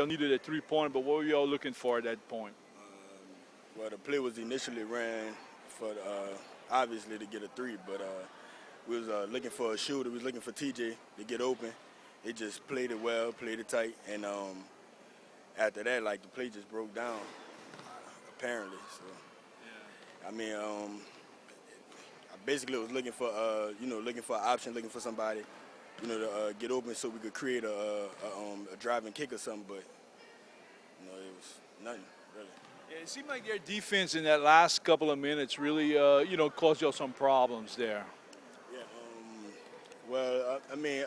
Y'all needed a three-pointer, but what were y'all looking for at that point? Well, the play was initially ran for obviously to get a three, but we was looking for a shooter. We was looking for TJ to get open. They just played it well, played it tight, and after that, like the play just broke down, apparently. So, I mean, I basically was looking for looking for an option, looking for somebody, to get open so we could create a driving kick or something. But it was nothing really. Yeah, it seemed like their defense in that last couple of minutes really, caused y'all some problems there. Yeah. Well, I mean,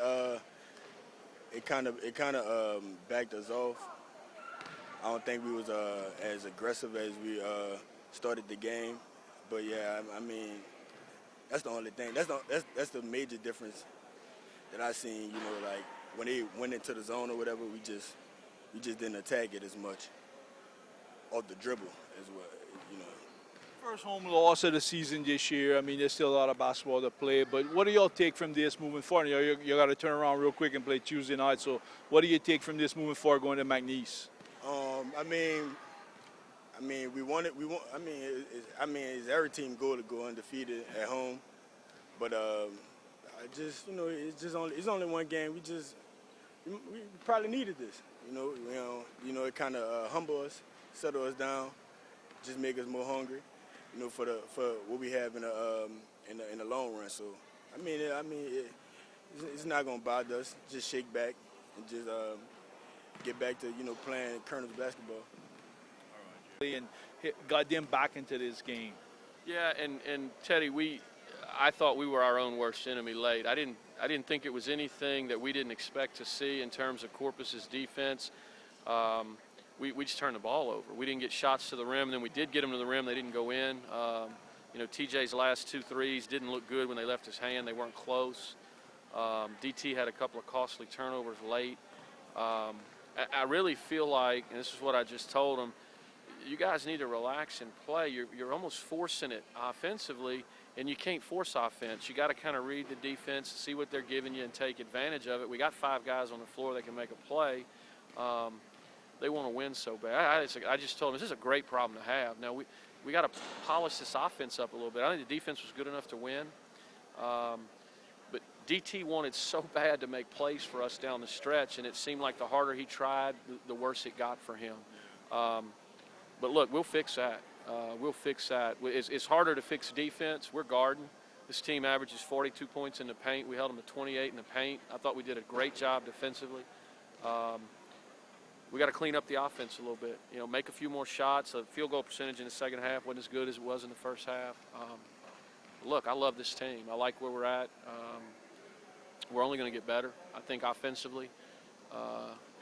it kind of backed us off. I don't think we was as aggressive as we started the game, but yeah, I mean, that's the only thing. That's the major difference that I seen. Like when they went into the zone or whatever, we just didn't attack it as much off the dribble as well. First home loss of the season this year. I mean, there's still a lot of basketball to play, but what do y'all take from this moving forward? You got to turn around real quick and play Tuesday night. So, what do you take from this moving forward going to McNeese? It's every team goal to go undefeated at home, but it's only one game. We probably needed this. It kind of humble us, settle us down, just make us more hungry. For what we have in the long run. So, it's not gonna bother us. Just shake back and just get back to playing Colonel's basketball. And got them back into this game. Yeah, and Teddy, I thought we were our own worst enemy late. I didn't think it was anything that we didn't expect to see in terms of Corpus's defense. We just turned the ball over. We didn't get shots to the rim, and then we did get them to the rim. They didn't go in. TJ's last 2 threes didn't look good when they left his hand. They weren't close. DT had a couple of costly turnovers late. I really feel like, and this is what I just told them, you guys need to relax and play. You're almost forcing it offensively, and you can't force offense. You got to kind of read the defense, see what they're giving you, and take advantage of it. We got 5 guys on the floor that can make a play. They want to win so bad. I just told them this is a great problem to have. Now we got to polish this offense up a little bit. I think the defense was good enough to win, but DT wanted so bad to make plays for us down the stretch, and it seemed like the harder he tried, the worse it got for him. But look, we'll fix that. We'll fix that. It's harder to fix defense. We're guarding. This team averages 42 points in the paint. We held them to 28 in the paint. I thought we did a great job defensively. We got to clean up the offense a little bit. Make a few more shots. The field goal percentage in the second half wasn't as good as it was in the first half. Look, I love this team. I like where we're at. We're only going to get better, I think, offensively.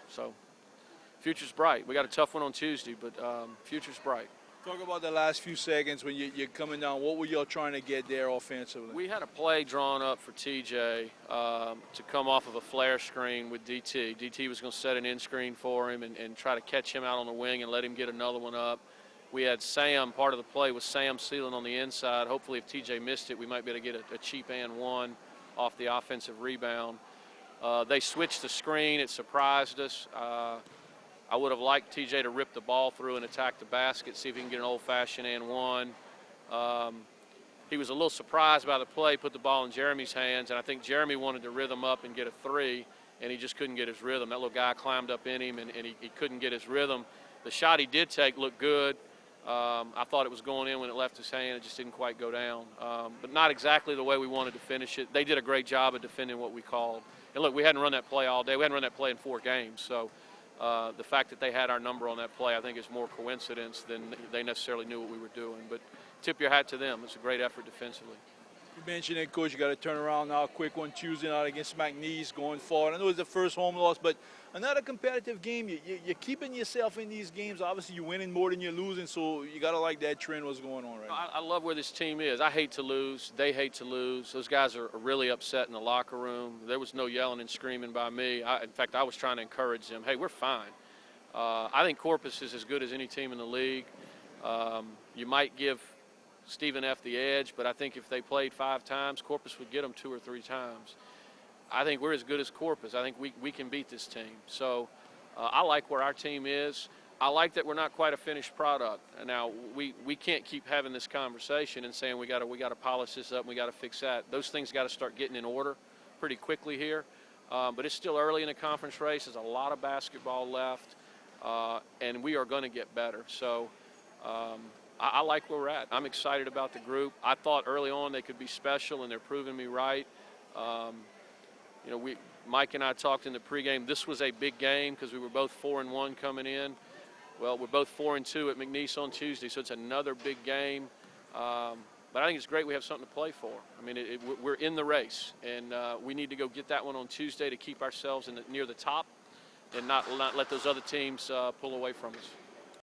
So, future's bright. We got a tough one on Tuesday, but future's bright. Talk about the last few seconds when you're coming down. What were y'all trying to get there offensively? We had a play drawn up for TJ to come off of a flare screen with DT. DT was going to set an in screen for him and try to catch him out on the wing and let him get another one up. We had Sam, part of the play was Sam sealing on the inside. Hopefully if TJ missed it, we might be able to get a cheap and one off the offensive rebound. They switched the screen. It surprised us. I would have liked TJ to rip the ball through and attack the basket, see if he can get an old-fashioned and one. He was a little surprised by the play, put the ball in Jeremy's hands, and I think Jeremy wanted to rhythm up and get a three, and he just couldn't get his rhythm. That little guy climbed up in him, and he couldn't get his rhythm. The shot he did take looked good. I thought it was going in when it left his hand. It just didn't quite go down. But not exactly the way we wanted to finish it. They did a great job of defending what we called. And, look, we hadn't run that play all day. We hadn't run that play in 4 games, so the fact that they had our number on that play, I think, is more coincidence than they necessarily knew what we were doing. But tip your hat to them. It's a great effort defensively. You mentioned it, Coach. You got to turn around now, quick one Tuesday night against McNeese going forward. I know it's the first home loss, but another competitive game. You're keeping yourself in these games. Obviously, you're winning more than you're losing, so you got to like that trend what's going on right now. I love where this team is. I hate to lose. They hate to lose. Those guys are really upset in the locker room. There was no yelling and screaming by me. In fact, I was trying to encourage them. Hey, we're fine. I think Corpus is as good as any team in the league. You might give Stephen F. the edge, but I think if they played 5 times, Corpus would get them 2 or 3 times. I think we're as good as Corpus. I think we can beat this team. So I like where our team is. I like that we're not quite a finished product. Now we can't keep having this conversation and saying we got to polish this up and we got to fix that. Those things got to start getting in order pretty quickly here. But it's still early in the conference race. There's a lot of basketball left, and we are going to get better. So I like where we're at. I'm excited about the group. I thought early on they could be special, and they're proving me right. Mike and I talked in the pregame. This was a big game because we were both 4-1 coming in. Well, we're both 4-2 at McNeese on Tuesday, so it's another big game. But I think it's great we have something to play for. I mean, we're in the race, and we need to go get that one on Tuesday to keep ourselves near the top and not let those other teams pull away from us.